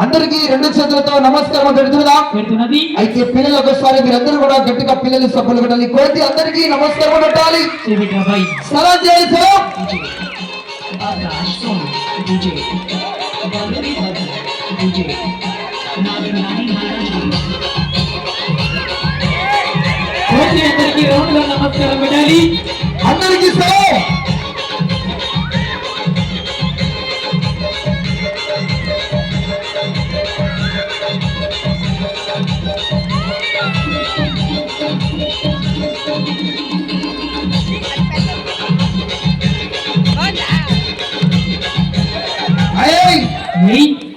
అందరికి రెండు చేతులతో నమస్కారం పెడుతున్నది. అయితే పిల్లలు ఒకసారి మీరందరూ కూడా గట్టిగా పిల్లలు సభలు పెట్టాలి. కోతి అందరికి నమస్కారం పెట్టాలి. సలాం చేయాలి. అందరికీ రౌండ్ గా నమస్కారం పెట్టాలి. అందరికీ సలాం.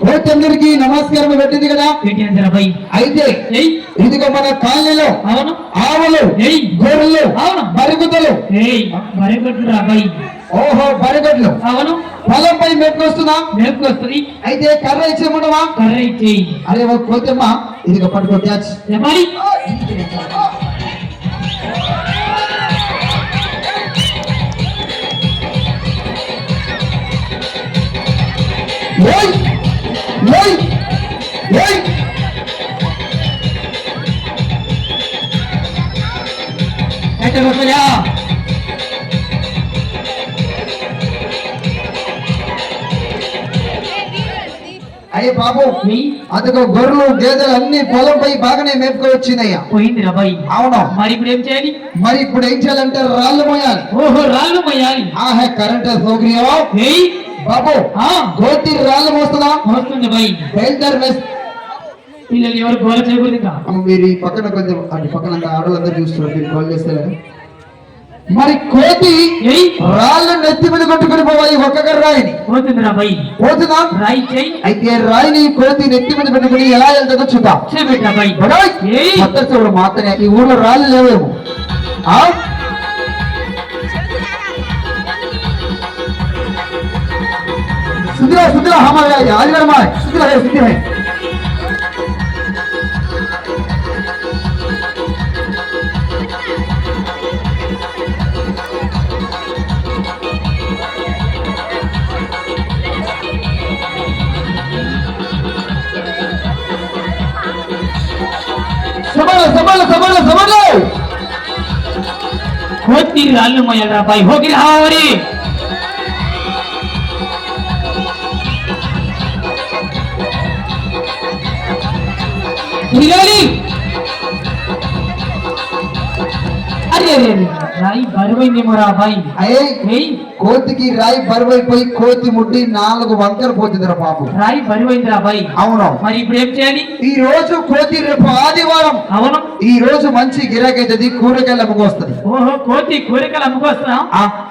కోతి అందరికి నమస్కారం పెట్టింది కదా. అయితే ఇదిగో మన కాలనీలో ఆవులు, గొర్రెలు, బరిగుద్దలు, ఓహో బరిగొడ్లు పొలంపై మేపుకొస్తుంది. అయితే కర్ర ఇచ్చేయమంటావా? కర్ర ఇచ్చేయి. అరే ఒక కోతమ్మా ఇదిగో పట్టుకో క్యాచ్. అయ్యే బాబు అదిగో గొర్రెలు గేదెలు అన్ని పొలంపై బాగానే మేపుకొచ్చిందయ్యా. పోయింది రాబాయి. అవును. మరి ఇప్పుడు ఏం చేయాలి? మరి ఇప్పుడు ఏం చేయాలంటే రాళ్ళు మోయాలి. ఓహో రాళ్ళు మోయాలి. ఆహే కరెంట్ సౌకర్యం బాబు. కోతి రాళ్ళు మోస్తుందా? మోస్తుంది బాయి. బయలుదేరి పిల్లలు ఎవరు గోల చేయకూడదు. మీరు ఈ పక్కన కొంచెం అటు పక్కన ఆడవాళ్ళందరూ చూస్తున్నారు. మీరు గోల్ చేస్తారు. మరి కోతి రాళ్ళు నెత్తి మీద కొట్టుకుని పోవాలి. ఒక్కొక్క రాయిని పోతుందా? రాయి చేయి. అయితే రాయిని కోతి నెత్తి మీద పెట్టుకుని ఎలా వెళ్తుందో చూద్దాం. మాత్రమే ఈ ఊళ్ళో రాళ్ళు లేవేమో. సుధీరా సుధీరా హమారా ఆదివారమా సుధీరా సుధీరా కోతి రాళ్ళు మోయాలి బాయ్. హోగి రావరి రాయి బరువైందేమో రా బాయ్. కోతికి రాయి బరువైపోయి కోతి ముట్టి 4 వంకర పోతుందిరా పాపం. రాయి బరువైందిరా బాయ్. అవును. మరి ఇప్పుడు ఏం చేయాలి? ఈ రోజు కోతి రేపు ఆదివారం. అవును. ఈ రోజు మంచి గిరాకీ అవుతుంది. కూరగాయలు అమ్ముకొస్తుంది. ఓహో కోతి కూరగాయలు అమ్ముకొస్తున్నా.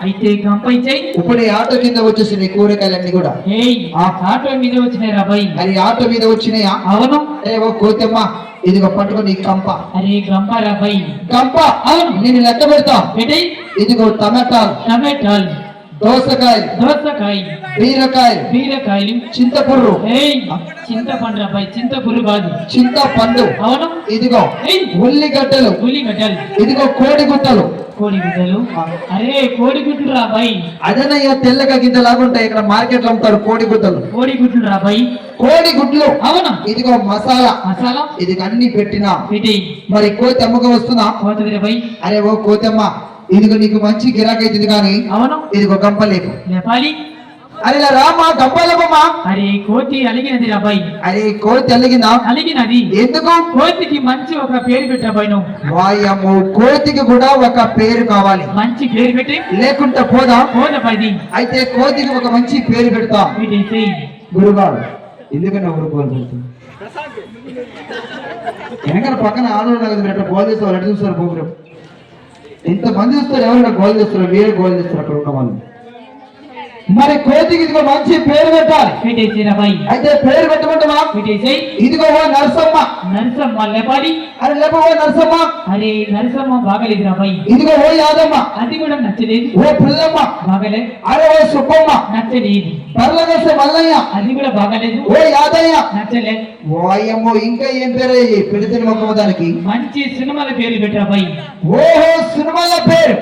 అయితే కంపై చేయి. ఇప్పుడు ఈ ఆటో కింద వచ్చేసినాయి కూరగాయలన్నీ కూడా. ఆటో మీద వచ్చినాయి రా బాయ్. అది ఆటో మీద వచ్చినాయా? అవును. ఏవో కోతమ్మ ఇదిగో పట్టుకుని గంప. అరే గంప రా బాయ్. గంప. అవును. నేను లెక్క పెడతా. ఇదిగో టమాటాలు, దోసకాయ, బీరకాయలు, చింతపుర్రు. చింతపండు రా బాయ్. చింతపుర్రు కాదు, చింతపండు. అవును. ఇదిగో ఉల్లిగడ్డలు, ఇదిగో కోడిగుడ్డలు. అరే కోడిగుడ్లు రా బాయ్. అదనయ్య తెల్లగా గింజ లాగుంటాయి. ఇక్కడ మార్కెట్ లో అమ్ముతారు కోడిగుడ్లు రా బాయ్. కోడిగుడ్లు. అవునా. ఇదిగో మసాలా. ఇది అన్ని పెట్టినా మరి కోతి అమ్మగా వస్తుందా? అరే ఓ కోతమ్మ ఇదిగో నీకు మంచి గిరాకీ అవుతుంది కానీ. అవును. ఇదిగో గంప లేపు. అరే రామా గంపలేపమ్మా. అరే కోతి అలిగినది రా బాయ్. అరే కోతి అలిగినది ఎందుకు? కోతికి మంచి ఒక పేరు పెట్టాబాయ్ నువ్వు. వాయమ్మో కోతికి కూడా ఒక పేరు కావాలి. మంచి పేరు పెట్టి లేకుంటే పోదా? పోదాబాయ్. అయితే కోతికి ఒక మంచి పేరు పెడతా. గురుగారు ఎందుకన్నా ఊరుకోవాలి వెనకాల పక్కన ఆడవాళ్ళు గోల్ చేస్తారు. ఎట్లా చూస్తారు పోగురు? ఎంతమంది చూస్తారు? ఎవరైనా గోల్ చేస్తారు? వేరే గోల్ చేస్తారు అక్కడ ఉన్న వాళ్ళు. మరి కోతికి ఇదిగో మంచి పేరు పెట్టాలి. అయితే పేరు పెట్టమంటావా? ఇదిగో ఓ నరసమ్మ. లేపాలి. అరే లేప ఓ నరసమ్మ. అరే నరసమ్మ బాగలేదు రాబాయ్. ఇదిగో ఓ యాదమ్మ. అది కూడా నచ్చలేదు. ఓ పుల్లమ్మ. బాగలేదు. అరే ఓ సుబ్బమ్మ. నచ్చలేదు. పర్లగసే మల్లయ్య. అది కూడా బాగలేదు. ఓ యాదయ్య. నచ్చలేదు. ఓ అయ్యమ్మో ఇంకా ఏం పేరు పెడితే మొక్క దానికి? మంచి సినిమాల పేరు పెట్టాబాయ్. ఓహో సినిమాల పేరు.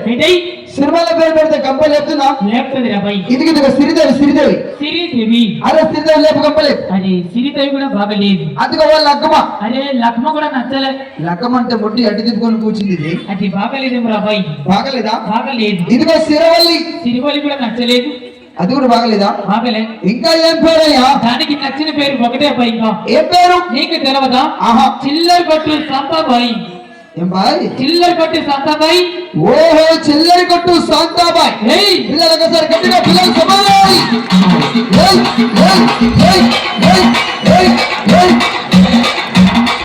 సినిమాల పేరు పెడితే కంపలు లేపుతుందా? లేపుతుంది రాబాయి. ఇదిగో శ్రీదేవి శ్రీదేవి సిరిదేవి. అదే శ్రీదేవి లేపు కంపలేదు. అరే సిరిదేవి కూడా బాగలేదు. అదిగో వాళ్ళ లక్కమ. అరే లక్ష్మ కూడా నచ్చలే. లక్కమ అంటే మొట్టి అడ్డు తిప్పుకొని కూర్చుంది ఇది. అది బాగలేదేమో రాబాయి. బాగలేదా? బాగలేదు. ఇదిగో సిరవల్లి. సిరివల్లి కూడా నచ్చలేదు. అది కూడా బాగలేదా? బాగలే. ఇంకా ఏం పేరయ్యా? దానికి నచ్చిన పేరు ఒకటే అబ్బాయి. ఇంకా ఏం పేరు నీకు తెలవదా? ఆహా, చిల్లర కొట్టు సంతాబాయి. ఏం బాయ్? చిల్లర కొట్టు సంతాబాయి. ఓహో, చిల్లరి కొట్టు శాంతాబాయ్. ఏయ్ పిల్లలు ఒకసారి గట్టిగా పిల్లలు సమాధానం. ఏయ్, ఏయ్, ఏయ్, ఏయ్.